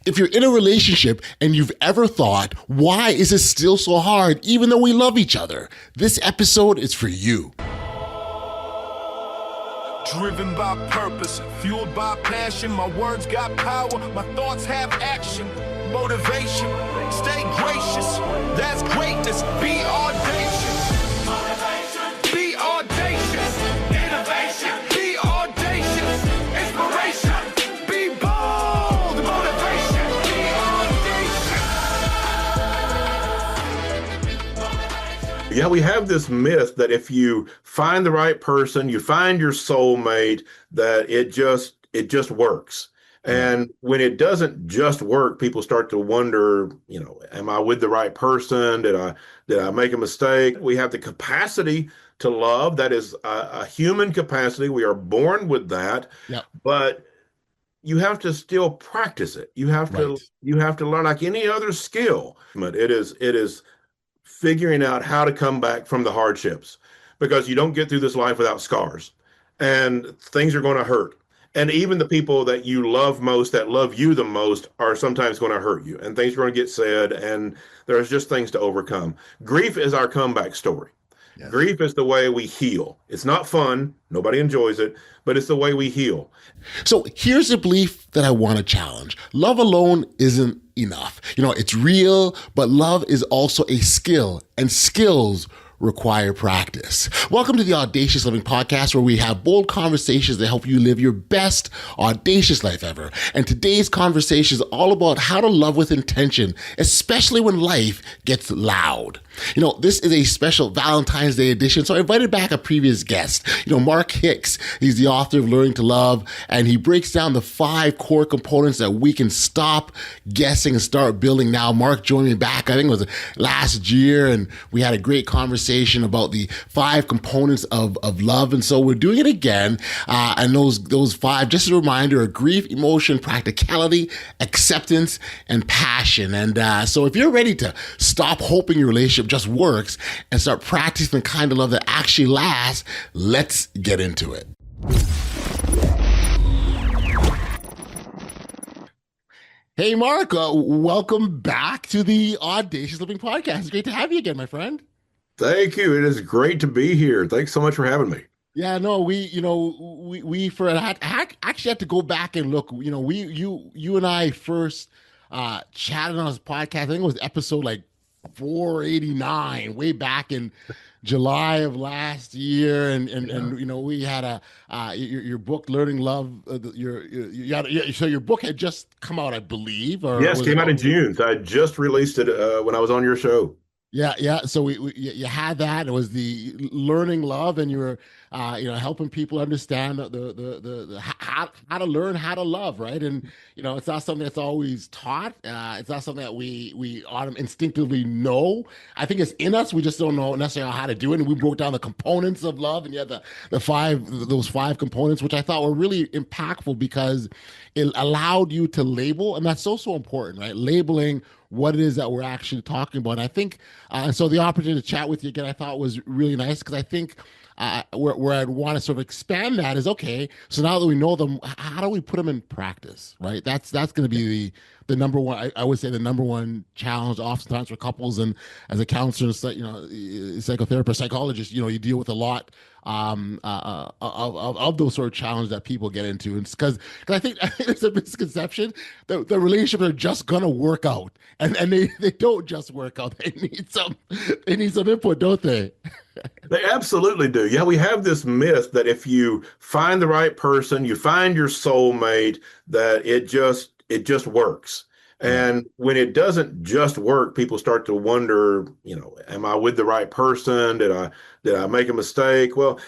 If you're in a relationship and you've ever thought, why is it still so hard even though we love each other? This episode is for you. Driven by purpose, fueled by passion, my words got power, my thoughts have action, motivation, stay gracious, that's greatness, be audacious, motivation, be audacious, innovation, be audacious, inspiration, be bold, motivation, be audacious. Yeah, we have this myth that if you find the right person, you find your soulmate, that it just works. And when it doesn't just work, people start to wonder, am I with the right person? Did I make a mistake? We have the capacity to love. That is a human capacity. We are born with that. Yep. But you have to still practice it. You have to learn like any other skill. It is figuring out how to come back from the hardships, because you don't get through this life without scars, and things are going to hurt. And even the people that you love most, that love you the most, are sometimes going to hurt you, and things are going to get said, and there's just things to overcome. Grief is our comeback story. Yes. Grief is the way we heal. It's not fun. Nobody enjoys it, but it's the way we heal. So here's a belief that I want to challenge. Love alone isn't enough. It's real, but love is also a skill, and skills require practice. Welcome to the Audacious Living Podcast, where we have bold conversations that help you live your best audacious life ever. And today's conversation is all about how to love with intention, especially when life gets loud. This is a special Valentine's Day edition, so I invited back a previous guest, Mark Hicks. He's the author of Learning to Love, and he breaks down the 5 core components that we can stop guessing and start building now. Mark joined me back, I think it was last year, and we had a great conversation about the 5 components of love, and so we're doing it again, and those 5, just a reminder, are grief, emotion, practicality, acceptance, and passion. And so if you're ready to stop hoping your relationship just works and start practicing the kind of love that actually lasts, let's get into it. Hey, Mark, welcome back to the Audacious Living Podcast. It's great to have you again, my friend. Thank you. It is great to be here. Thanks so much for having me. Yeah, no, we actually had to go back and look. You and I first chatted on this podcast. I think it was episode like 489, way back in July of last year, and we had your book Learning Love. So your book had just come out, I believe. Yes, came out in June. So I just released it when I was on your show. Yeah. So you had that. It was the Learning Love, and you were helping people understand the how to learn how to love, right? And it's not something that's always taught. It's not something that we instinctively know. I think it's in us. We just don't know necessarily how to do it. And we broke down the components of love, and you had those 5 components, which I thought were really impactful because it allowed you to label, and that's so important, right? Labeling what it is that we're actually talking about. And I think, and so the opportunity to chat with you again, I thought was really nice, because I think where I'd want to sort of expand that is, okay, so now that we know them, how do we put them in practice, right? That's going to be the number one, I would say the number one challenge oftentimes for couples. And as a counselor, psychotherapist, psychologist, you deal with a lot of those sort of challenges that people get into. And because I think it's a misconception that the relationships are just gonna work out, and they don't just work out. They need some input, don't they? They absolutely do. Yeah, we have this myth that if you find the right person, you find your soulmate, that it just works. And when it doesn't just work, people start to wonder, am I with the right person? Did I make a mistake? Well,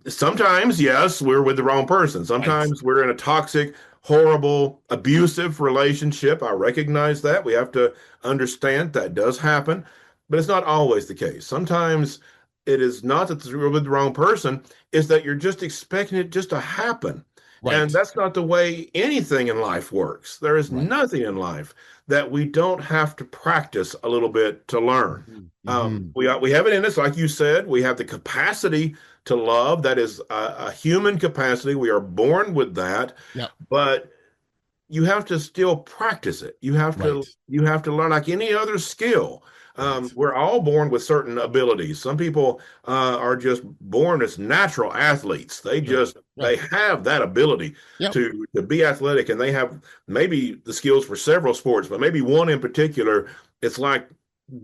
sometimes, yes, we're with the wrong person. Sometimes we're in a toxic, horrible, abusive relationship. I recognize that. We have to understand that does happen, but it's not always the case. Sometimes it is not that you're with the wrong person, it's that you're just expecting it just to happen. Right. And that's not the way anything in life works. There is nothing in life that we don't have to practice a little bit to learn. We have it in us, like you said. We have the capacity to love. That is a human capacity. We are born with that. Yep. But you have to still practice it. Right. You have to learn like any other skill. Right. We're all born with certain abilities. Some people are just born as natural athletes. Sure. They Right. have that ability Yep. to be athletic, and they have maybe the skills for several sports, but maybe one in particular. It's like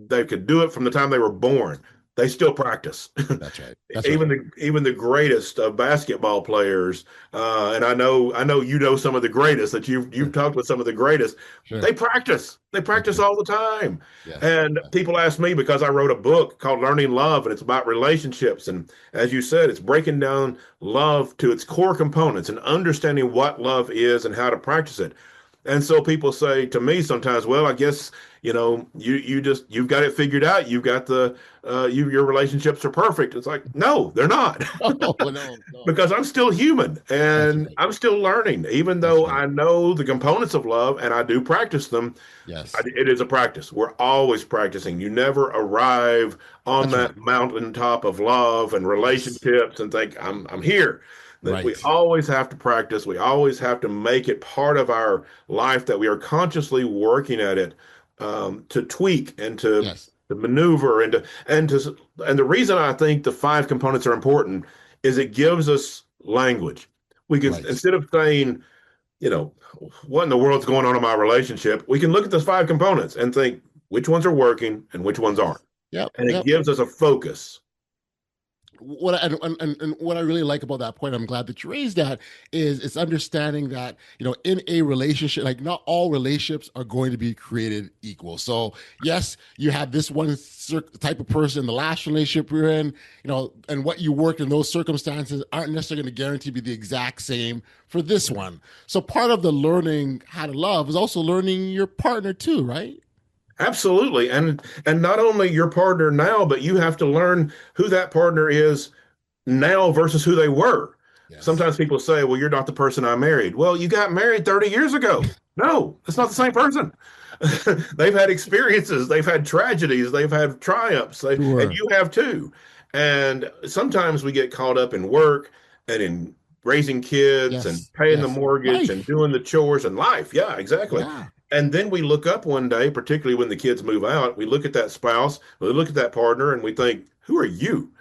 they could do it from the time they were born. They still practice. That's right. That's right. Even the greatest of basketball players, and I know you know some of the greatest that you've Sure. talked with some of the greatest. Sure. They They practice do. all the time. Yes. And Yes. people ask me because I wrote a book called Learning Love, and it's about relationships. And as you said, it's breaking down love to its core components and understanding what love is and how to practice it. And so people say to me sometimes, well, I guess, you've got it figured out. You've got your relationships are perfect. It's like, no, they're not. No, no, no. Because I'm still human That's and right. I'm still learning, even That's though right. I know the components of love and I do practice them. Yes. It is a practice. We're always practicing. You never arrive on That's right. that mountaintop of love and Yes. relationships and think I'm here. That we Right. always have to practice. We always have to make it part of our life that we are consciously working at it, to tweak and Yes. to maneuver and the reason I think the five components are important is it gives us language. We can, Right. instead of saying, you know, what in the world's going on in my relationship, we can look at those five components and think which ones are working and which ones aren't. Yes. Yep. And it Yep. gives us a focus. And what I really like about that point, I'm glad that you raised that, is it's understanding that, in a relationship, like not all relationships are going to be created equal. So yes, you have this one type of person in the last relationship you're in, and what you worked in those circumstances aren't necessarily going to guarantee be the exact same for this one. So part of the learning how to love is also learning your partner too, right? Absolutely. And not only your partner now, but you have to learn who that partner is now versus who they were. Yes. Sometimes people say, well, you're not the person I married. Well, you got married 30 years ago. No, it's not the same person. They've had experiences, they've had tragedies, they've had triumphs, and Sure. you have too. And sometimes we get caught up in work and in raising kids and Yes. paying the Yes. mortgage and Life. doing the chores and life. Yeah, exactly. Yeah. And then we look up one day, particularly when the kids move out, we look at that spouse, we look at that partner, and we think, who are you?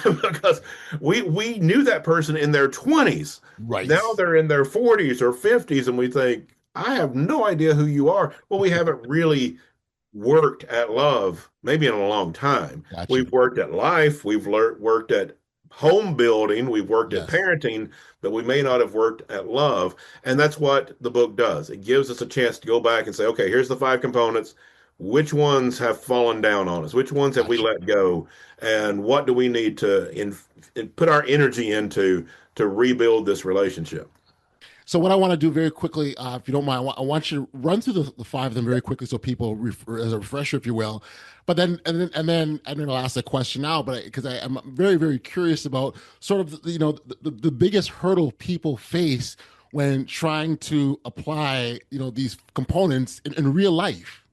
Because we knew that person in their 20s. Right. Now they're in their 40s or 50s, and we think, I have no idea who you are. Well, we haven't really worked at love maybe in a long time. Gotcha. We've worked at life, worked at home building, we've worked at Yes. parenting, but we may not have worked at love. And that's what the book does. It gives us a chance to go back and say, okay, here's the five components. Which ones have fallen down on us? Which ones have we Gotcha. let go? And what do we need to put our energy into to rebuild this relationship? So what I want to do very quickly, if you don't mind, I want you to run through the five of them very quickly, so people as a refresher, if you will. But then I'll ask a question now, but because I'm very very curious about sort of the biggest hurdle people face when trying to apply these components in real life.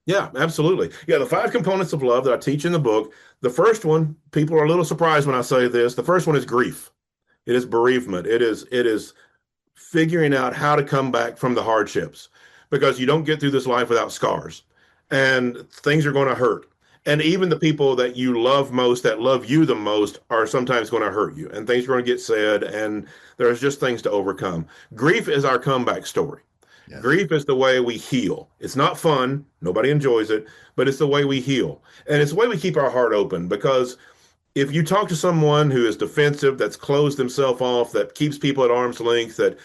Yeah, absolutely. Yeah, the five components of love that I teach in the book. The first one, people are a little surprised when I say this. The first one is grief. It is bereavement. It is figuring out how to come back from the hardships because you don't get through this life without scars and things are going to hurt. And even the people that you love most, that love you the most, are sometimes going to hurt you and things are going to get said. And there's just things to overcome. Grief is our comeback story. Yes. Grief is the way we heal. It's not fun. Nobody enjoys it, but it's the way we heal. And it's the way we keep our heart open because if you talk to someone who is defensive, that's closed themselves off, that keeps people at arm's length, that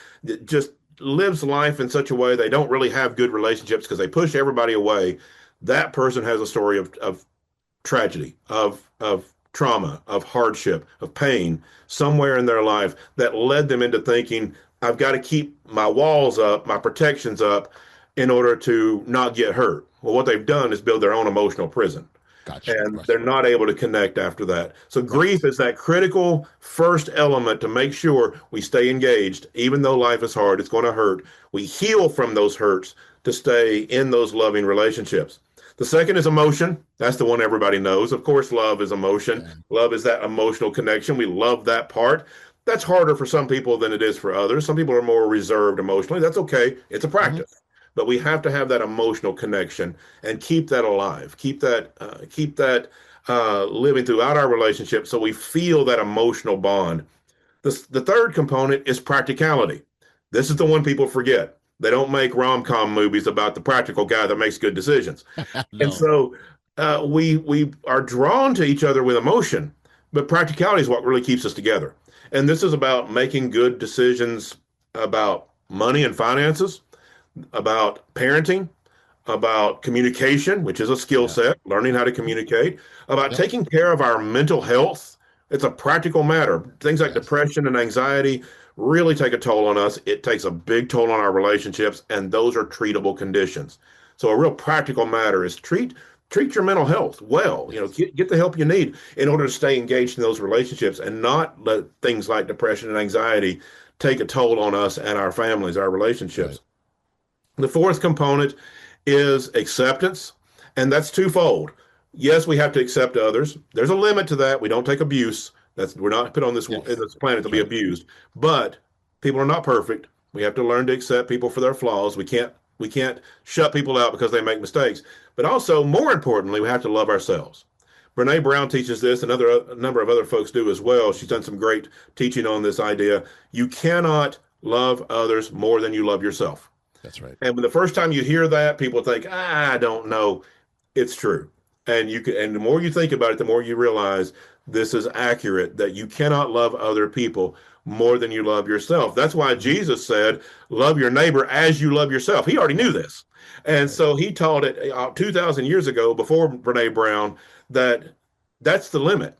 just lives life in such a way they don't really have good relationships because they push everybody away, that person has a story of tragedy, of trauma, of hardship, of pain somewhere in their life that led them into thinking, I've got to keep my walls up, my protections up in order to not get hurt. Well, what they've done is build their own emotional prison Gotcha. and Gotcha. they're not able to connect after that. So Right. grief is that critical first element to make sure we stay engaged, even though life is hard, it's going to hurt. We heal from those hurts to stay in those loving relationships. The second is emotion. That's the one everybody knows. Of course, love is emotion. Yeah. Love is that emotional connection. We love that part. That's harder for some people than it is for others. Some people are more reserved emotionally. That's okay. It's a Hmm. practice. But we have to have that emotional connection and keep that alive. Keep that living throughout our relationship so we feel that emotional bond. The third component is practicality. This is the one people forget. They don't make rom-com movies about the practical guy that makes good decisions. And No. so we are drawn to each other with emotion, but practicality is what really keeps us together. And this is about making good decisions about money and finances, about parenting, about communication, which is a skill Yeah. set, learning how to communicate, about Yep. taking care of our mental health. It's a practical matter. Things like Yes. depression and anxiety really take a toll on us. It takes a big toll on our relationships, and those are treatable conditions. So a real practical matter is treat your mental health well. You know, Yes. get the help you need in order to stay engaged in those relationships and not let things like depression and anxiety take a toll on us and our families, our Right. relationships. The fourth component is acceptance, and that's twofold. Yes, we have to accept others. There's a limit to that. We don't take abuse. We're not put on Yes. this planet to That's be right. abused. But people are not perfect. We have to learn to accept people for their flaws. We can't shut people out because they make mistakes. But also, more importantly, we have to love ourselves. Brene Brown teaches this, and a number of other folks do as well. She's done some great teaching on this idea. You cannot love others more than you love yourself. That's right. And when the first time you hear that, people think, I don't know. It's true. And the more you think about it, the more you realize this is accurate, that you cannot love other people more than you love yourself. That's why Mhm. Jesus said, love your neighbor as you love yourself. He already knew this. And Right. so he taught it 2,000 years ago before Brene Brown that that's the limit.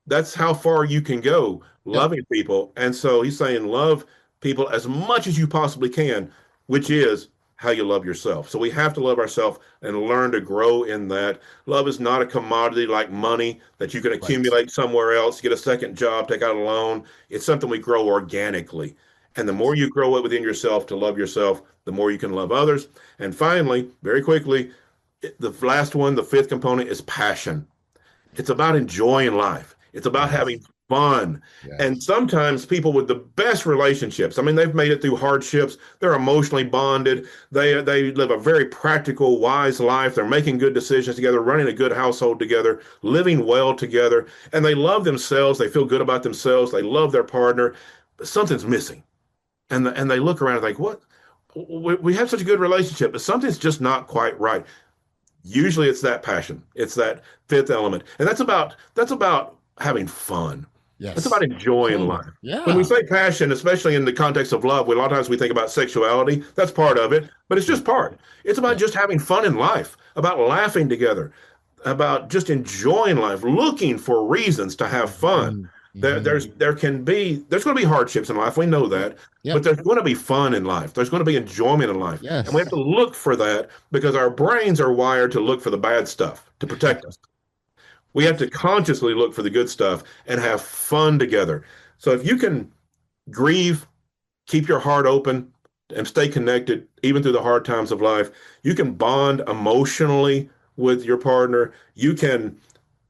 That's how far you can go Yep. loving people. And so he's saying love people as much as you possibly can, which is how you love yourself. So we have to love ourselves and learn to grow in that. Love is not a commodity like money that you can Right. accumulate somewhere else, get a second job, take out a loan. It's something we grow organically. And the more Yes. you grow it within yourself to love yourself, the more you can love others. And finally, very quickly, the last one, the fifth component is passion. It's about enjoying life. It's about Yes. having fun. And Yes. sometimes people with the best relationships, I mean, they've made it through hardships. They're emotionally bonded. They live a very practical, wise life. They're making good decisions together, running a good household together, living well together, and they love themselves. They feel good about themselves. They love their partner. But something's missing. And they look around and think, what? We have such a good relationship, but something's just not quite right. Usually it's that passion. It's that fifth element. And that's about having fun. That's about Yes. enjoying Absolutely. life. When we Yeah. say passion, especially in the context of love, a lot of times we think about sexuality. That's part of it, but it's Right. just part. It's about Yep. just having fun in life, about laughing together, about just enjoying life, looking for reasons to have fun. Hmm. There, Hmm. there's there can be there's going to be hardships in life. We know Yep. that, but Yep. there's going to be fun in life. There's going to be enjoyment in life, and we have to Yes. look for that because our brains are wired to look for the bad stuff to protect us. We have to consciously look for the good stuff and have fun together. So if you can grieve, keep your heart open, and stay connected even through the hard times of life, you can bond emotionally with your partner. You can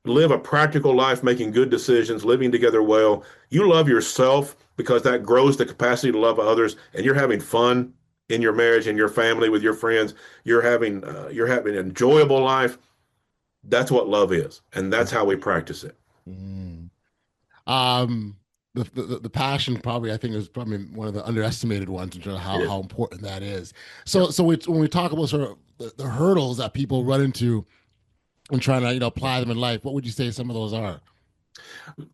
live a practical life, making good decisions, living together well. You love yourself because that grows the capacity to love others, and you're having fun in your marriage, in your family, with your friends. You're having an enjoyable life. That's what love is, and that's how we practice it. Mhm. Um, the passion probably I think is probably one of the underestimated ones in terms of It is. how important that is. Yep. When we talk about sort of the hurdles that people run into when trying to apply them in life, what would you say some of those are?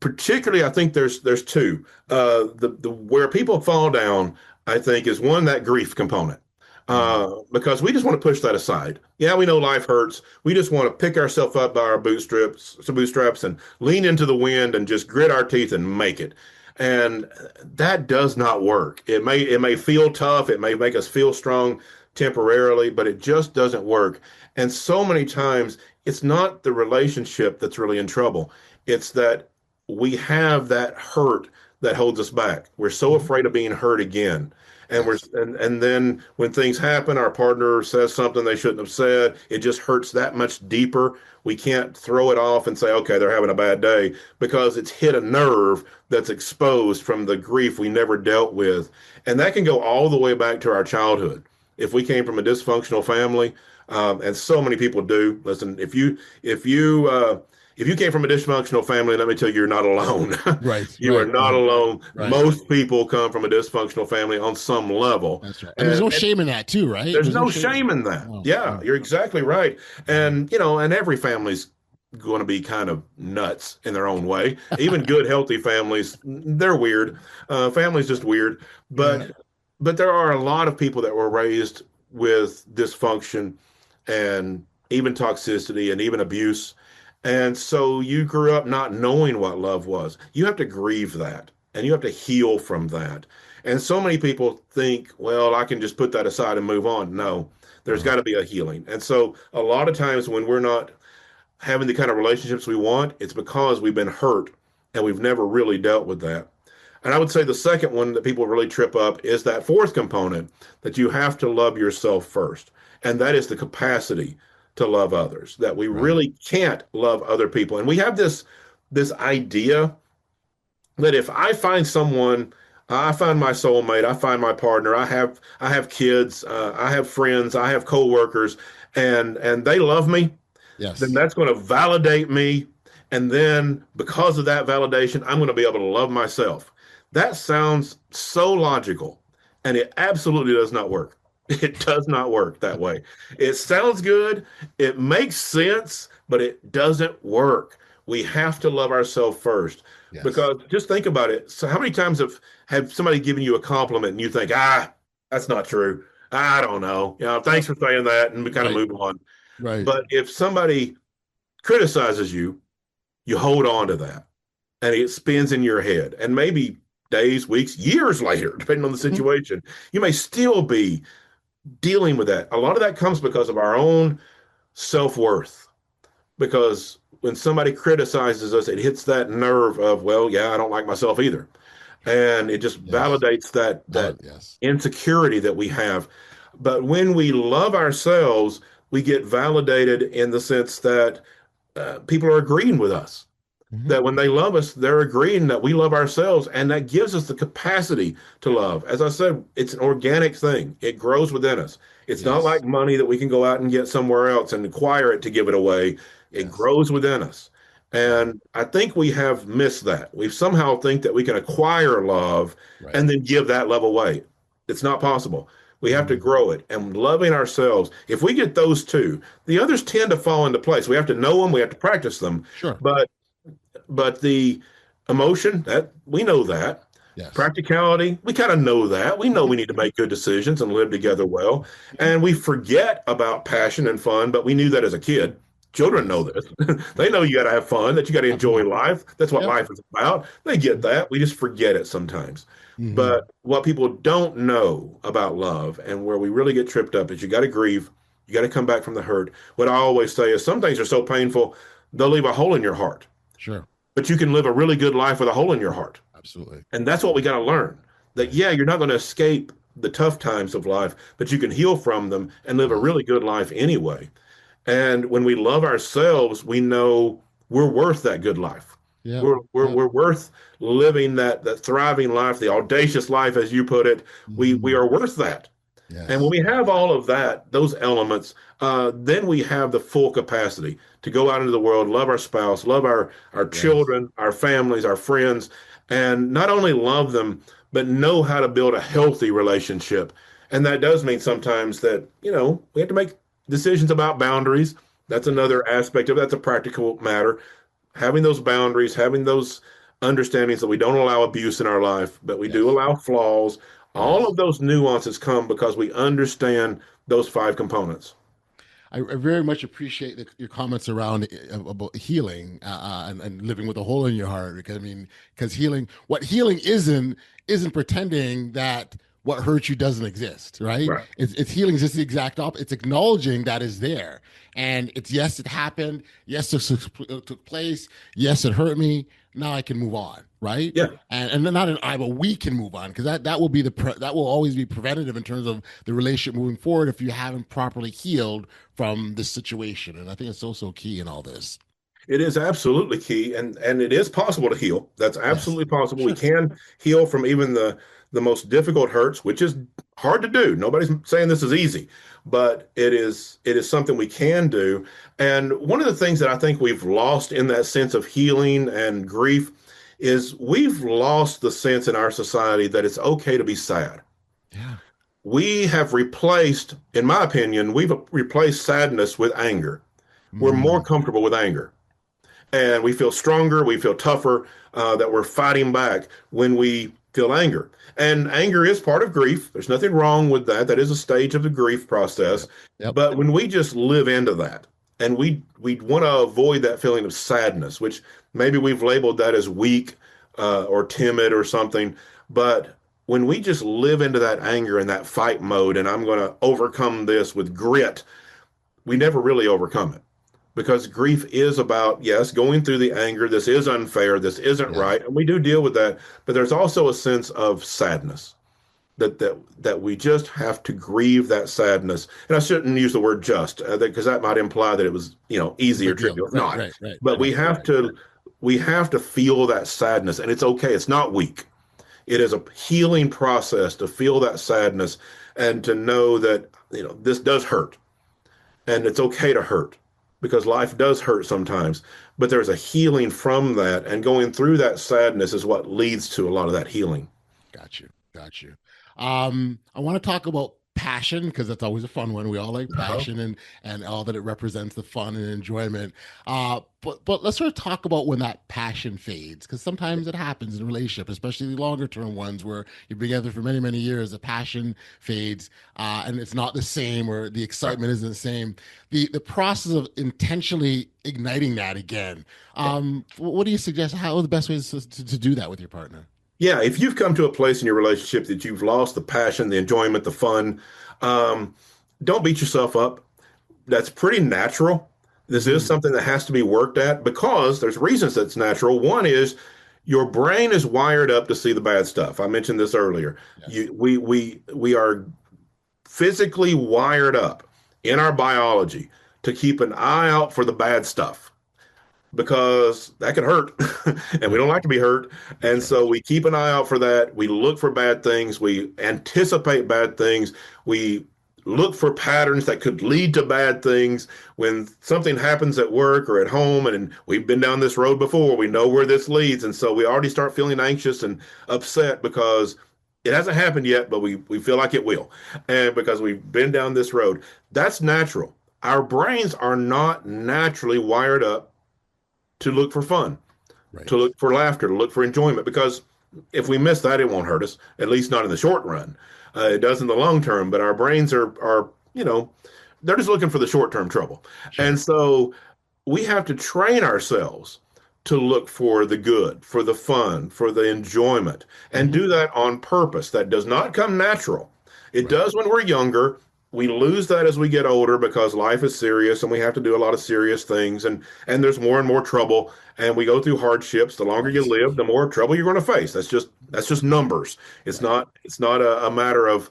Particularly, I think there's two. The where people fall down, I think, is one, that grief component. Mm. Because we just want to push that aside. Yeah, we know life hurts. We just want to pick ourselves up by our bootstraps, and lean into the wind and just grit our teeth and make it. And that does not work. It may feel tough. It may make us feel strong temporarily, but it just doesn't work. And so many times, it's not the relationship that's really in trouble. It's that we have that hurt that holds us back. We're so Mhm. afraid of being hurt again. And Yes. and then when things happen, our partner says something they shouldn't have said. It just hurts that much deeper. We can't throw it off and say, okay, they're having a bad day, because it's hit a nerve that's exposed from the grief we never dealt with. And that can go all the way back to our childhood. If we came from a dysfunctional family, and so many people do. Listen, if you came from a dysfunctional family, let me tell you, you're not alone. Right, You are right, not right, alone. right. Most people come from a dysfunctional family on some level. That's right. And there's no And shame in that too, right? there's There's no no shame. shame in that. No, Yeah, no. you're exactly right. And, and every family's going to be kind of nuts in their own way. Even good, healthy families, they're weird. Family's just weird. Yeah. But there are a lot of people that were raised with dysfunction and even toxicity and even abuse. And so you grew up not knowing what love was. You have to grieve that and you have to heal from that. And so many people think, well, I can just put that aside and move on. No, there's got to be a healing. And so a lot of times when we're not having the kind of relationships we want, it's because we've been hurt and we've never really dealt with that. And I would say the second one that people really trip up is that fourth component, that you have to love yourself first. And that is the capacity to love others, that we Right. really can't love other people. And we have this idea that if I find someone, I find my soulmate, I find my partner, I have kids, I have friends, I have coworkers, and they love me, then Yes. that's going to validate me. And then because of that validation, I'm going to be able to love myself. That sounds so logical, and it absolutely does not work. It does not work that way. It sounds good, it makes sense, but it doesn't work. We have to love ourselves first. Yes. Because just think about it. So how many times have somebody given you a compliment and you think, that's not true. I don't know. Thanks for saying that, and we kind of Right. move on. Right. But if somebody criticizes you, you hold on to that and it spins in your head. And maybe days, weeks, years later, depending on the Mhm. situation, you may still be dealing with that. A lot of that comes because of our own self worth. Because when somebody criticizes us, it hits that nerve of, well, yeah, I don't like myself either. And it just Yes. validates that Yes. insecurity that we have. But when we love ourselves, we get validated in the sense that people are agreeing with us. Mhm. That when they love us, they're agreeing that we love ourselves, and that gives us the capacity to love. As I said, it's an organic thing. It grows within us. It's not Yes. like money that we can go out and get somewhere else and acquire it to give it away. It Yes. grows within us. Yes. And I think we have missed that. We somehow think that we can acquire love Right. and then give that love away. It's not possible. We have to Mhm. grow it, and loving ourselves. If we get those two, the others tend to fall into place. We have to know them, we have to practice them, Sure. but the emotion, that we know that. Yes. Practicality, we kind of know that. We know Mhm. we need to make good decisions and live together well. Mhm. And we forget about passion and fun, but we knew that as a kid. Children know Yes. this. They know you got to have fun, that you got to enjoy Absolutely. life. That's what Yep. life is about. They get that. We just forget it sometimes. Hmm. But what people don't know about love, and where we really get tripped up, is you got to grieve. You got to come back from the hurt. What I always say is some things are so painful, they'll leave a hole in your heart, Sure. but you can live a really good life with a hole in your heart. Absolutely. And that's what we got to learn. That, Yes. yeah, you're not going to escape the tough times of life, but you can heal from them and live a Yes. really good life anyway. And when we love ourselves, we know we're worth that good life. Yep. We're Yep. we're worth living that thriving life, the audacious life, as you put it. We Mhm. are worth that. And when Yes. we have all of that, those elements, then we have the full capacity to go out into the world, love our spouse, love our Yes. children, our families, our friends, and not only love them, but know how to build a healthy relationship. And that does mean sometimes that, we have to make decisions about boundaries. That's Yes. another aspect of that's a practical matter. Having those boundaries, having those understandings that we don't allow abuse in our life, but we do Yes. allow flaws. All Yes. of those nuances come because we understand those five components. I very much appreciate your comments around about healing and living with a hole in your heart. Because I mean, because healing, what healing isn't pretending that what hurts you doesn't exist, right? Right. It's healing is just the exact opposite. It's acknowledging that is there. And it's yes, it happened. Yes, it took place. Yes, it hurt me. Now I can move on, right? Yeah. And then not an I, but we can move on because that will be that will always be preventative in terms of the relationship moving forward if you haven't properly healed from this situation. And I think it's so key in all this. It is absolutely key, and it is possible to heal. That's Yes, absolutely possible. We sure. can heal from even the most difficult hurts, which is hard to do. Nobody's saying this is easy, but it is something we can do. And one of the things that I think we've lost in that sense of healing and grief is we've lost the sense in our society that it's okay to be sad. Yeah. We have replaced, in my opinion, we've replaced sadness with anger. We're more Mm, comfortable with anger and we feel stronger, we feel tougher, that we're fighting back when we feel anger. And anger is part of grief. There's nothing wrong with that. That is a stage of the grief process. yep. Yep. But when we just live into that and we want to avoid that feeling of sadness, which maybe we've labeled that as weak or timid or something. But when we just live into that anger and that fight mode, and I'm going to overcome this with grit, we never really overcome it because grief is about, yes, going through the anger. This is unfair. This isn't Yeah. right. And we do deal with that. But there's also a sense of sadness that we just have to grieve that sadness. And I shouldn't use the word just because that might imply that it was, easy or Big deal. trivial. It's Right. not. Right. Right. But Right. we have to feel that sadness, and it's okay. It's not weak. It is a healing process to feel that sadness and to know that, this does hurt and it's okay to hurt because life does hurt sometimes, but there's a healing from that, and going through that sadness is what leads to a lot of that healing. Got you. Got you. I want to talk about passion because that's always a fun one. We all like Uh-huh. passion and all that it represents, the fun and enjoyment. But let's sort of talk about when that passion fades because sometimes it happens in a relationship, especially the longer term ones where you've been together for many years. The passion fades and it's not the same, or the Right. excitement isn't the same. The process of intentionally igniting that again. What do you suggest? How are the best ways to do that with your partner? Yeah, if you've come to a place in your relationship that you've lost the passion, the enjoyment, the fun, um, don't beat yourself up. That's pretty natural. This is Mm, something that has to be worked at because there's reasons that's natural. One is your brain is wired up to see the bad stuff. I mentioned this earlier. yes. We are physically wired up in our biology to keep an eye out for the bad stuff because that could hurt and we Yep. don't like to be hurt. And That's right. so we keep an eye out for that. We look for bad things. We anticipate bad things. We look for patterns that could lead to bad things. When something happens at work or at home, and we've been down this road before, we know where this leads. And so we already start feeling anxious and upset because it hasn't happened yet, but we feel like it will. And because we've been down this road, that's natural. Our brains are not naturally wired up to look for fun, to Right. look for laughter, to look for enjoyment. Because if we miss that, it won't hurt us, at least not in the short run. It does in the long term, but our brains are, they're just looking for the short term trouble. Sure. And so we have to train ourselves to look for the good, for the fun, for the enjoyment, and Hmm. do that on purpose. That does not come natural. It Right. does when we're younger. We lose that as we get older because life is serious and we have to do a lot of serious things, and there's more and more trouble, and we go through hardships. The longer you Right. live, the more trouble you're going to face. That's just numbers. It's Right. not a matter of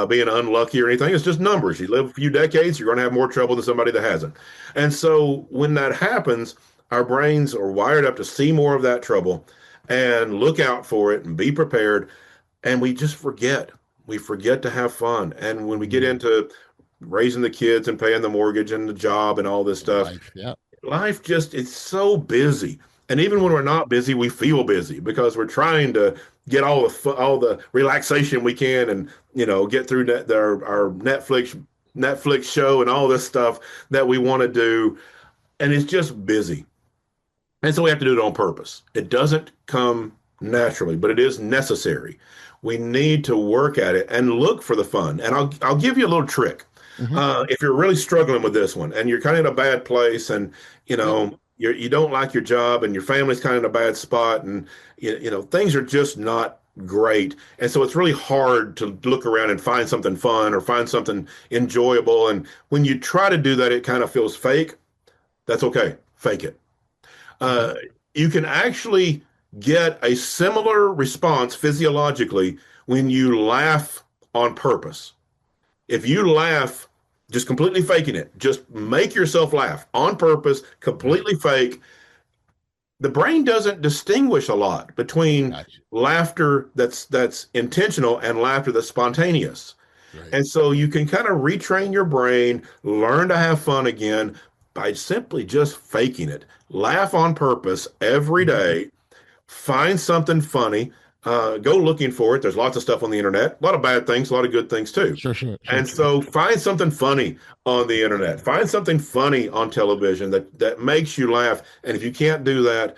being unlucky or anything. It's just numbers. You live a few decades, you're going to have more trouble than somebody that hasn't. And so when that happens, our brains are wired up to see more of that trouble and look out for it and be prepared. And we just forget. We forget to have fun. And when we get Mm, into raising the kids and paying the mortgage and the job and all this stuff, life. Yeah. life just it's so busy. And even when we're not busy, we feel busy because we're trying to get all the relaxation we can, and get through our Netflix show and all this stuff that we want to do, and it's just busy. And so we have to do it on purpose. It doesn't come naturally, but it is necessary. We need to work at it and look for the fun. And I'll give you a little trick. Hmm. If you're really struggling with this one and you're kind of in a bad place, and Yep. you don't like your job and your family's kind of in a bad spot, and things are just not great. And so it's really hard to look around and find something fun or find something enjoyable. And when you try to do that, it kind of feels fake. That's okay. Fake it. Okay. Uh, you can actually get a similar response physiologically when you laugh on purpose. If you laugh, just completely faking it, just make yourself laugh on purpose, Right. completely fake. The brain doesn't distinguish a lot between Gotcha. laughter that's intentional and laughter that's spontaneous. Right. And so you can kind of retrain your brain, learn to have fun again by simply just faking it. Laugh on purpose every Mhm. day, find something funny, go looking for it. There's lots of stuff on the internet, a lot of bad things, a lot of good things too. Sure, sure, sure, And sure. so find something funny on the internet, find something funny on television that makes you laugh. And if you can't do that,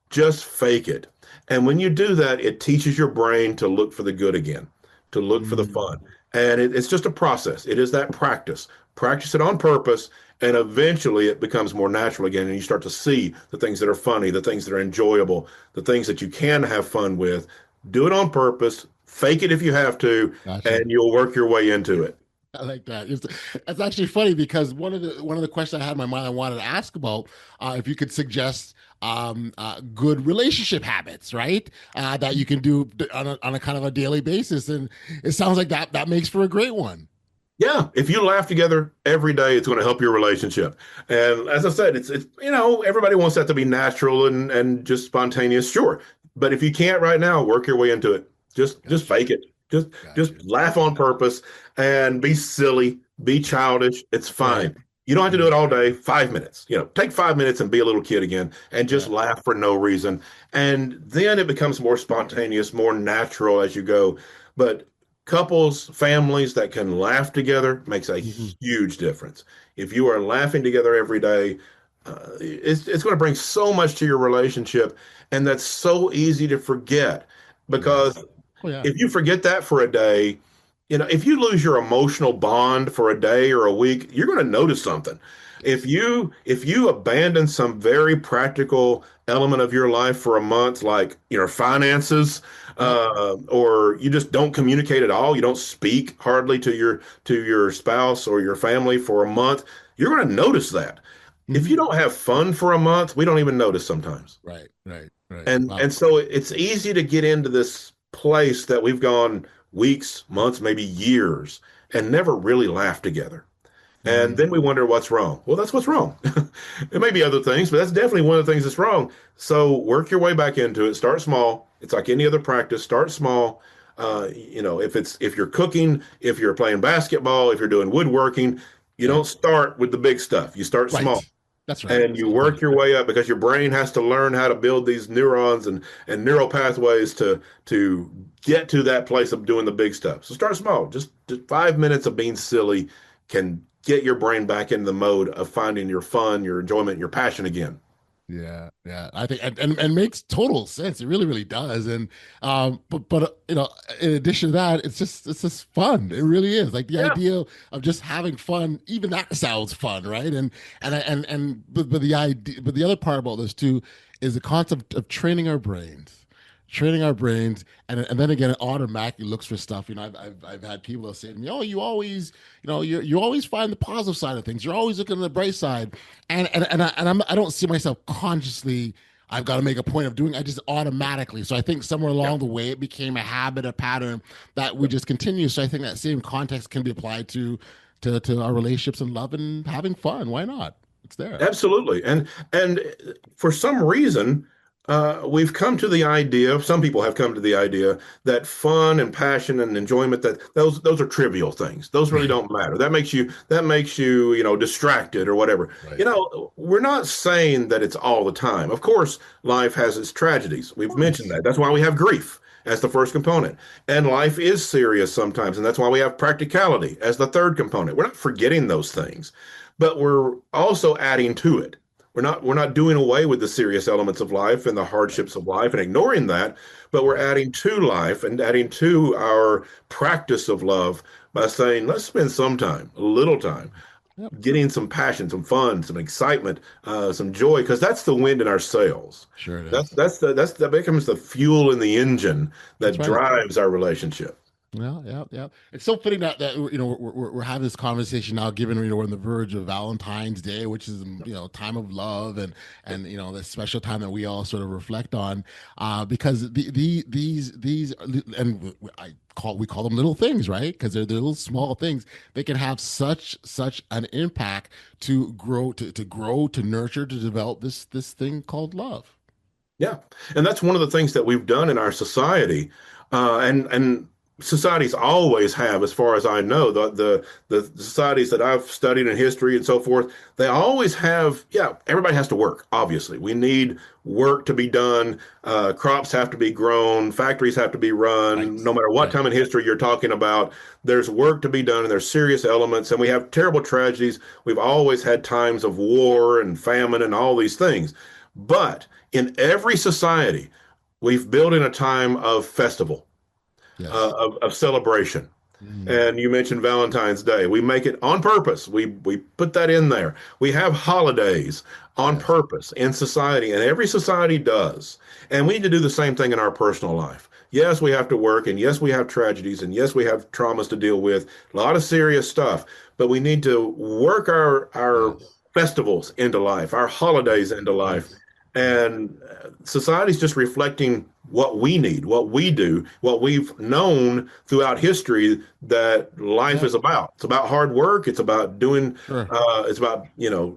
just fake it. And when you do that, it teaches your brain to look for the good again, to look for the Mm. fun. And it's just a process. It is that practice. Practice it on purpose, and eventually it becomes more natural again. And you start to see the things that are funny, the things that are enjoyable, the things that you can have fun with. Do it on purpose, fake it if you have to, Gotcha. and you'll work your way into it. I like that. It's actually funny because one of the questions I had in my mind I wanted to ask about if you could suggest good relationship habits, right? That you can do on a kind of a daily basis, and it sounds like that makes for a great one. Yeah, if you laugh together every day, it's going to help your relationship. And as I said, it's everybody wants that to be natural and just spontaneous, sure. But if you can't right now, work your way into it. Just Gotcha. fake it. Just Gotcha. laugh Gotcha. on purpose and be silly, be childish. It's Right. fine. You don't have to do Right. it all day. 5 minutes. Take 5 minutes and be a little kid again and just Yeah. laugh for no reason. And then it becomes more spontaneous, more natural as you go. But couples, families that can laugh together makes a Mhm. huge difference. If you are laughing together every day, it's going to bring so much to your relationship, and that's so easy to forget Right. because Oh yeah. if you forget that for a day, if you lose your emotional bond for a day or a week, you're going to notice something. Yes. If you abandon some very practical element of your life for a month, like finances, Yep. or you just don't communicate at all, you don't speak hardly to your spouse or your family for a month, you're going to notice that. If Mhm. you don't have fun for a month, we don't even notice sometimes. Right. Right. Right. And Wow. so it's easy to get into this place that we've gone weeks, months, maybe years, and never really laughed together. And Mm. then we wonder what's wrong. Well, that's what's wrong. It may be other things, but that's definitely one of the things that's wrong. So work your way back into it. Start small. It's like any other practice. Start small. If you're cooking, if you're playing basketball, if you're doing woodworking, you Yeah. don't start with the big stuff. You start small. Right. That's right. And you Small work things. your way up because your brain has to learn how to build these neurons and neural pathways to get to that place of doing the big stuff. So start small. Just 5 minutes of being silly can get your brain back into the mode of finding your fun, your enjoyment, your passion again. Yeah, yeah. I think and makes total sense. It really, really does. And but in addition to that, it's just fun. It really is. Like the Yeah. idea of just having fun, even that sounds fun, right? But the idea, but the other part about this too is the concept of training our brains. Training our brains, and then again, it automatically looks for stuff. I've had people that say to me, "Oh, you always, you always find the positive side of things. You're always looking at the bright side." I don't see myself consciously. I've got to make a point of doing. I just automatically. So I think somewhere Yeah. along the way, it became a habit, a pattern that we just continue. So I think that same context can be applied to our relationships and love and having fun. Why not? It's there. Absolutely. And for some reason, we've come to the idea, some people have come to the idea that fun and passion and enjoyment, that those are trivial things. Those really Right. don't matter. That makes you, distracted or whatever. Right. We're not saying that it's all the time. Of course, life has its tragedies. Of We've mentioned course. that. That's why we have grief as the first component. And life is serious sometimes, and that's why we have practicality as the third component. We're not forgetting those things, but we're also adding to it. We're not doing away with the serious elements of life and the hardships of life and ignoring that, but we're adding to life and adding to our practice of love by saying, let's spend some time, a little time, Yep. getting some passion, some fun, some excitement, some joy, because that's the wind in our sails. Sure it That's is. that becomes the fuel in the engine That's that right. drives our relationship. Yeah, yeah, yeah. It's so fitting that we're having this conversation now, given we're on the verge of Valentine's Day, which is time of love and the special time that we all sort of reflect on, because these and we call them little things, right? Because they're little small things. They can have such an impact to grow, to nurture, to develop this thing called love. Yeah, and that's one of the things that we've done in our society, and societies always have, as far as I know, the societies that I've studied in history and so forth, they always have. Yeah, everybody has to work. Obviously, we need work to be done. Crops have to be grown. Factories have to be Right. run. No matter what Right. time in history you're talking about, there's work to be done, and there's serious elements, and we have terrible tragedies. We've always had times of war and famine and all these things, but in every society, we've built in a time of festival, Yes. of celebration. Mm. And you mentioned Valentine's Day. We make it on purpose. We put that in there. We have holidays on Yes. purpose in society, and every society does. And we need to do the same thing in our personal life. Yes, we have to work, and yes, we have tragedies, and yes, we have traumas to deal with, a lot of serious stuff. But we need to work our Yes. festivals into life, our holidays into life, Yes. and society's just reflecting what we need, what we do, what we've known throughout history that life Yeah. is about. It's about hard work. It's about doing, Sure. it's about,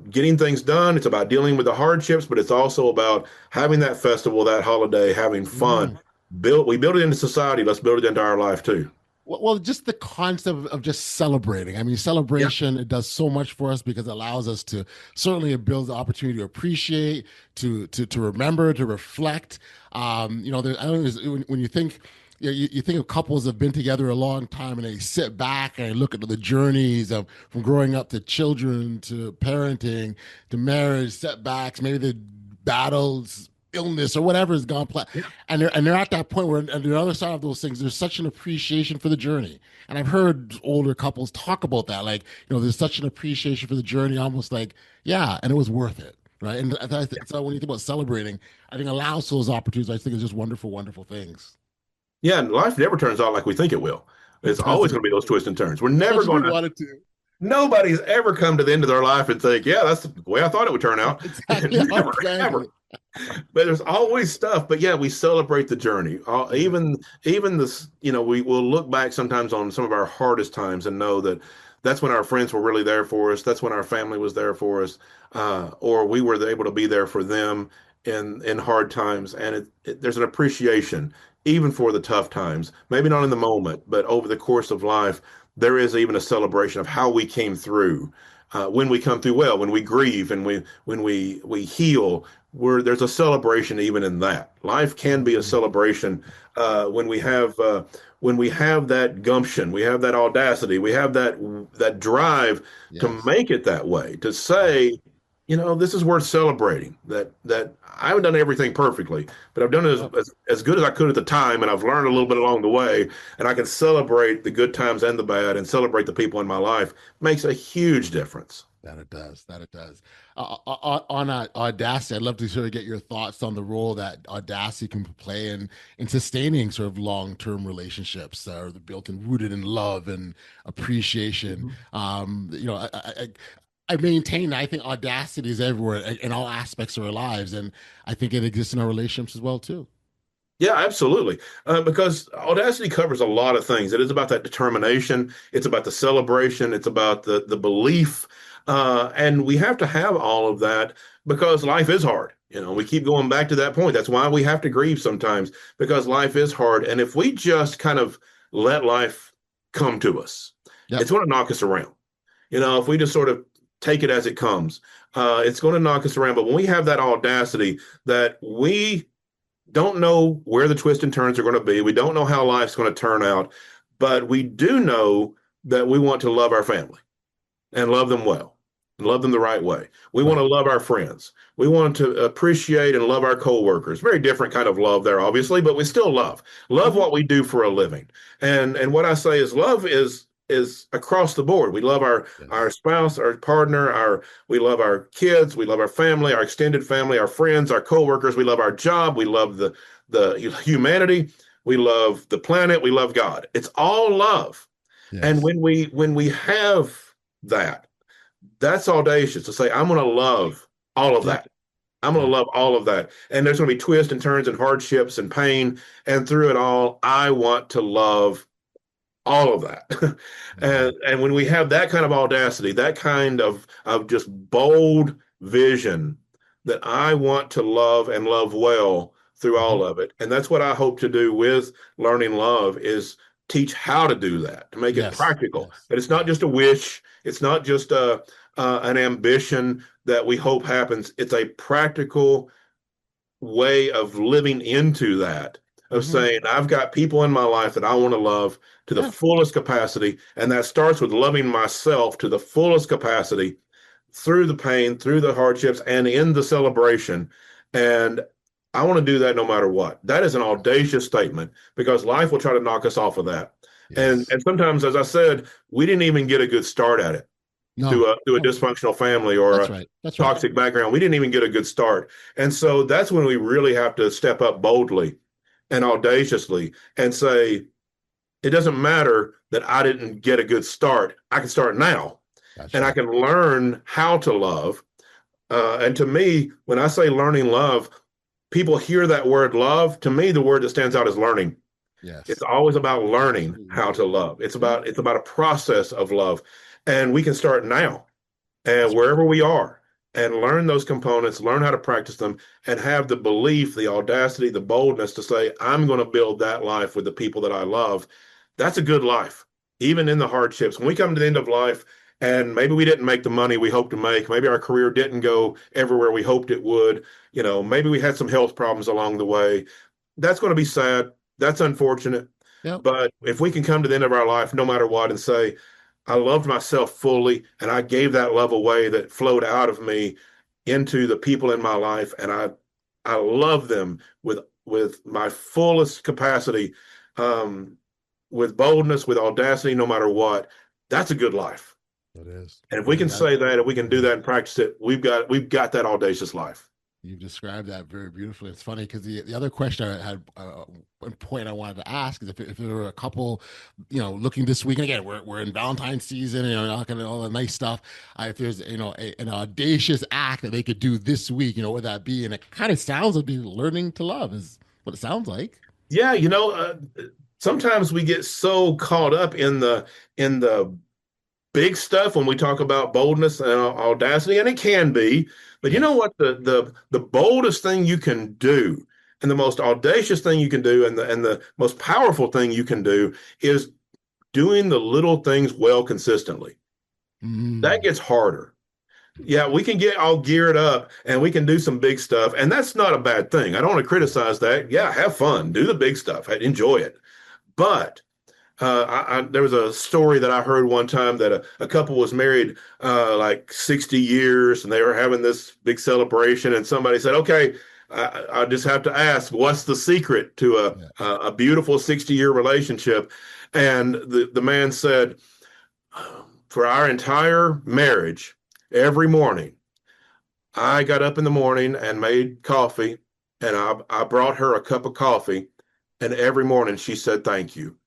getting things done. It's about dealing with the hardships, but it's also about having that festival, that holiday, having fun. Mhm. We build it into society. Let's build it into our life too. Well, just the concept of just celebrating. I mean, Yeah. celebration, it does so much for us because it allows us to certainly it builds the opportunity to appreciate, to remember, to reflect. I don't know, when you think you think of couples that have been together a long time and they sit back and they look at the journeys of from growing up to children to parenting to marriage, setbacks, maybe the battles, illness or whatever has gone Yeah. and they're at that point where on the other side of those things there's such an appreciation for the journey. And I've heard older couples talk about that, like there's such an appreciation for the journey, almost like yeah, and it was worth it, right? And so when you think about celebrating, I think allows those opportunities. I think it's just wonderful, wonderful things. Yeah. And life never turns out like we think it will. It It's always doesn't, going to be those twists and turns. We're as never much as we going to wanted to. Nobody's ever come to the end of their life and think, yeah, that's the way I thought it would turn out. Exactly. Never, ever. Exactly. But there's always stuff. But yeah, we celebrate the journey. Yeah. Even this, we will look back sometimes on some of our hardest times and know that that's when our friends were really there for us. That's when our family was there for us, or we were able to be there for them in hard times. And there's an appreciation even for the tough times. Maybe not in the moment, but over the course of life, there is even a celebration of how we came through. When we come through well, when we grieve and when we heal, there's a celebration even in that. Life can be a Mhm. celebration when we have that gumption, we have that audacity, we have that drive to Yes. make it that way, to Yes. say, this is worth celebrating. That I haven't done everything perfectly, but I've done it Yep. as good as I could at the time, and I've learned a little bit Yes. along the way, and I can celebrate the good times and the bad, and celebrate the people in my life. Makes a huge difference. That it does. That it does. On Audacity, I'd love to sort of get your thoughts on the role that Audacity can play in sustaining sort of long-term relationships that are built and rooted in love and appreciation. Mhm. I maintain that I think Audacity is everywhere in all aspects of our lives, and I think it exists in our relationships as well too. Yeah, absolutely. Because Audacity covers a lot of things. It is about that determination. It's about the celebration. It's about the belief. And we have to have all of that because life is hard. We keep going back to that point. That's why we have to grieve sometimes because life is hard. And if we just kind of let life come to us, Yep. it's going to knock us around. If we just sort of take it as it comes, it's going to knock us around. But when we have that audacity that we don't know where the twists and turns are going to be. We don't know how life's going to turn out, but we do know that we want to love our family and love them well and love them the right way. We want Right. to love our friends. We want to appreciate and love our coworkers. Very different kind of love there, obviously, but we still love Mhm. what we do for a living. And what I say is love is is across the board. We love our Yes. spouse, our partner, our we love our kids, we love our family, our extended family, our friends, our coworkers. We love our job. We love the humanity. We love the planet. We love God. It's all love. And Yes. when we have that, that's audacious to say, I'm going to love all of Yep. that. I'm going to Yep. love all of that. And there's going to be twists and turns and hardships and pain. And through it all, I want to love all of that. Love it. And when we have that kind of audacity, that kind of just bold vision that I want to love and love well through Mhm. all of it. And that's what I hope to do with learning love is teach how to do that, to make it Yes. practical. Yes. That it's not Yes. just a wish, it's not just an ambition that we hope happens. It's a practical way of living into that, of Hmm. saying, I've got people in my life that I want to love to the Yeah. fullest capacity. And that starts with loving myself to the fullest capacity through the pain, through the hardships, and in the celebration. And I want to do that no matter what. That is an audacious statement because life will try to knock us off of that. Yes. And sometimes, as I said, we didn't even get a good start at it No. through a No. dysfunctional family or That's a right. That's right. toxic background. We didn't even get a good start. And so that's when we really have to step up boldly and audaciously and say, it doesn't matter that I didn't get a good start. I can start now That's and I right. can learn how to love. And to me, when I say learning love, people hear that word love. To me, the word that stands out is learning. It's Yes. always about learning Absolutely. how to love. It's Yeah. about a process of love. And we can start now and That's right. wherever we are and learn those components, learn how to practice them, and have the belief, the audacity, the boldness to say, I'm going to build that life with the people that I love. That's a good life, even in the hardships. When we come to the end of life and maybe we didn't make the money we hoped to make, maybe our career didn't go everywhere we hoped it would, maybe we had some health problems along the way. That's going to be sad. That's unfortunate. Yep. But if we can come to the end of our life, no matter what, and say, I loved myself fully and I gave that love away that flowed out of me into the people in my life, and I love them with my fullest capacity, um, with boldness, with audacity, no matter what. That's a good life. It is. And if we And can that, say that, if we can do yeah. that and practice it, we've got that audacious life. You've described that very beautifully. It's funny because the other question I had, one point I wanted to ask is if there were a couple, looking this week, and again, we're in Valentine's season, knocking all the nice stuff. If there's, an audacious act that they could do this week, what would that be? And it kind of sounds like being learning to love is what it sounds like. Yeah, sometimes we get so caught up in the big stuff when we talk about boldness and audacity, and it can be. But you know Yes. what? The boldest thing you can do, and the most audacious thing you can do, and the most powerful thing you can do is doing the little things well consistently. That Mm, gets harder. Yeah, we can get all geared up and we can do some big stuff, and that's not a bad thing. I don't want to criticize that. Yeah, have fun, do the big stuff, enjoy it. But there was a story that I heard one time that a couple was married like 60 years and they were having this big celebration. And somebody said, okay, I just have to ask, what's the secret to yes. a beautiful 60-year relationship? And the man said, for our entire marriage, every morning, I got up in the morning and made coffee and I brought her a cup of coffee. And every morning she said, thank you.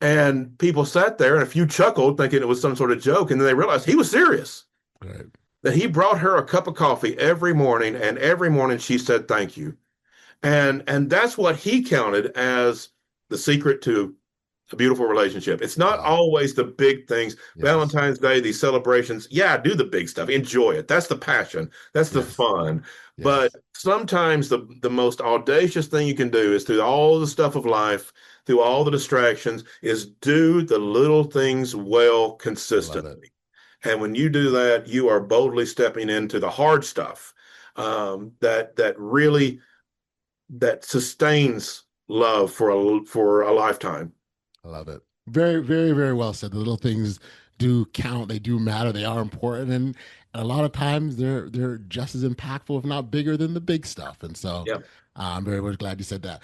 And people sat there and a few chuckled, thinking it was some sort of joke. And then they realized he was serious, Right. that he brought her a cup of coffee every morning. And every morning she said, thank you. And that's what he counted as the secret to a beautiful relationship. It's not Wow. always the big things. Yes. Valentine's Day, these celebrations, yeah, do the big stuff. Enjoy it. That's the passion. That's the Yes. fun. But Yes. sometimes the most audacious thing you can do is through all the stuff of life, through all the distractions, is do the little things well I love it. consistently. And when you do that, you are boldly stepping into the hard stuff that really that sustains love for a lifetime. I love it. Very, very, very well said. The little things do count. They do matter. They are important, and a lot of times they're just as impactful, if not bigger, than the big stuff. And so, Yeah. I'm very much glad you said that.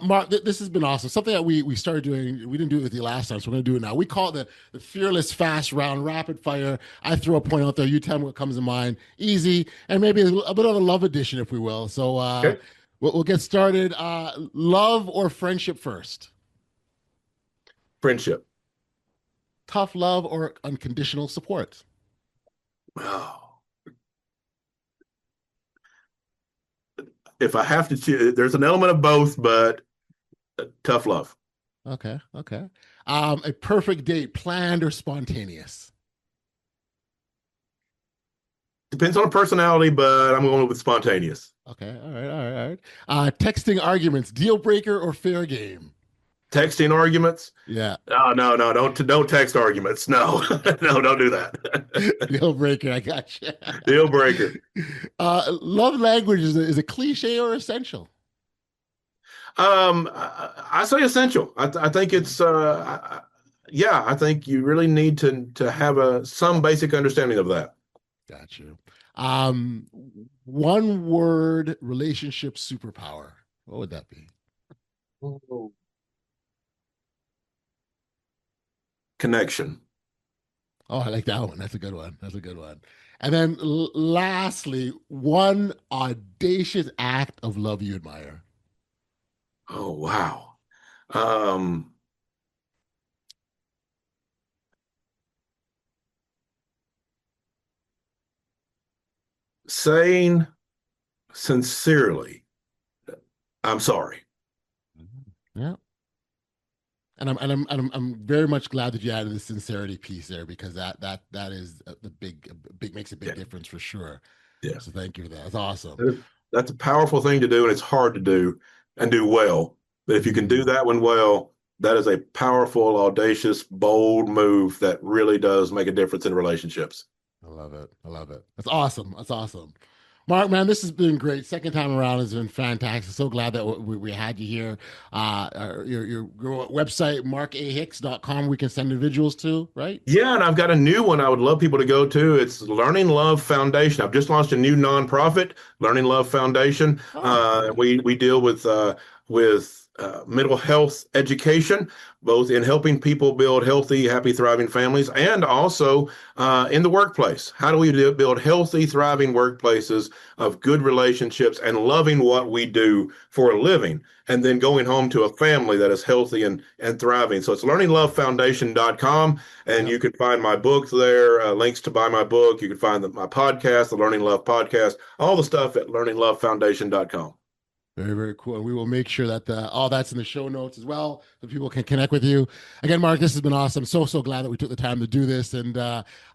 Mark, this has been awesome. Something that we started doing, we didn't do it with you last time, so we're going to do it now. We call it the Fearless Fast Round, rapid fire. I throw a point out there. You tell me what comes to mind. Easy, and maybe a bit of a love edition, if we will. So Okay. we'll get started. Love or friendship first? Friendship. Tough love or unconditional support? Oh. If I have to choose, there's an element of both, but tough love. Okay, okay. A perfect date, planned or spontaneous? Depends on the personality, but I'm going with spontaneous. Okay, all right, all right, all right. Texting arguments, deal breaker or fair game? Texting arguments? Yeah, Oh, no, don't text arguments. No, no, don't do that. deal breaker. I got you. Deal breaker. Love language is a cliche or essential? I say essential. I think it's yeah. I think you really need to have some basic understanding of that. Got you. One word relationship superpower. What would that be? Connection. Oh, I like that one. That's a good one. That's a good one. And then lastly, one audacious act of love you admire. Oh, wow. Um, saying sincerely, I'm sorry. Yeah. And I'm very much glad that you added the sincerity piece there, because that is the big makes a big Yeah. difference for sure. Yeah. So thank you for that. That's awesome. That's a powerful thing to do, and it's hard to do and do well. But if you can do that one well, that is a powerful, audacious, bold move that really does make a difference in relationships. I love it. I love it. That's awesome. That's awesome. Mark, man, this has been great. Second time around has been fantastic. So glad that we had you here. Your website, markahicks.com, we can send individuals to, right? Yeah, and I've got a new one I would love people to go to. It's Learning Love Foundation. I've just launched a new nonprofit, Learning Love Foundation. We deal with mental health education, both in helping people build healthy, happy, thriving families, and also in the workplace. How do we build healthy, thriving workplaces of good relationships and loving what we do for a living, and then going home to a family that is healthy and thriving? So it's learninglovefoundation.com, and you can find my book there, links to buy my book. You can find my podcast, the Learning Love Podcast, all the stuff at learninglovefoundation.com. Very, very cool. And we will make sure that all that's in the show notes as well, so people can connect with you. Again, Mark, this has been awesome. So glad that we took the time to do this. And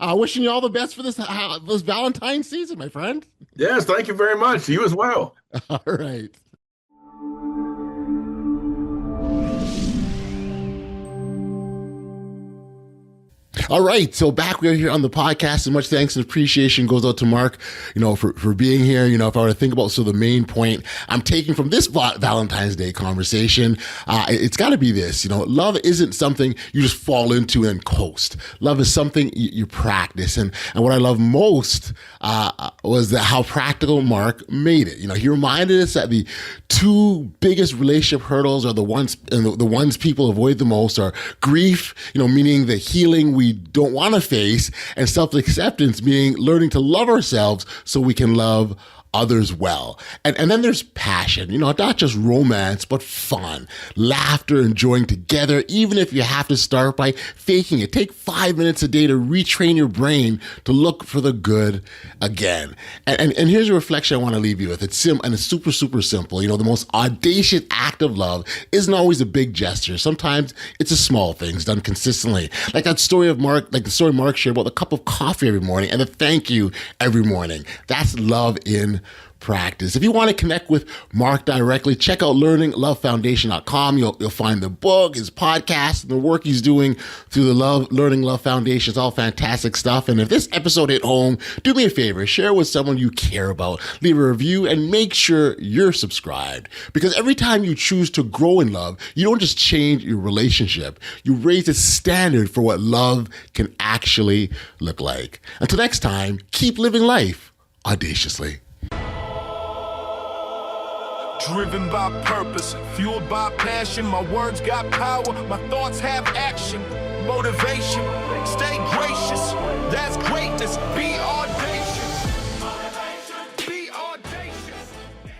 wishing you all the best for this Valentine season, my friend. Yes, thank you very much. You as well. All right. All right, so back we are here on the podcast, and much thanks and appreciation goes out to Mark, for being here. If I were to think about the main point I'm taking from this Valentine's Day conversation, it's got to be this. Love isn't something you just fall into and coast. Love is something you practice, and what I love most was how practical Mark made it. He reminded us that the two biggest relationship hurdles are the ones people avoid the most are grief, meaning the healing we don't want to face, and self-acceptance, meaning learning to love ourselves so we can love others well. And then there's passion, not just romance, but fun, laughter, enjoying together, even if you have to start by faking it. Take 5 minutes a day to retrain your brain to look for the good again. And here's a reflection I want to leave you with. It's super, super simple. The most audacious act of love isn't always a big gesture. Sometimes it's a small things done consistently. Like the story Mark shared about the cup of coffee every morning and the thank you every morning. That's love in practice. If you want to connect with Mark directly, check out learninglovefoundation.com. You'll find the book, his podcast, and the work he's doing through the Learning Love Foundation. It's all fantastic stuff. And if this episode hit home, do me a favor, share it with someone you care about, leave a review, and make sure you're subscribed. Because every time you choose to grow in love, you don't just change your relationship, you raise the standard for what love can actually look like. Until next time, keep living life audaciously. Driven by purpose, fueled by passion. My words got power, my thoughts have action. Motivation, stay gracious. That's greatness.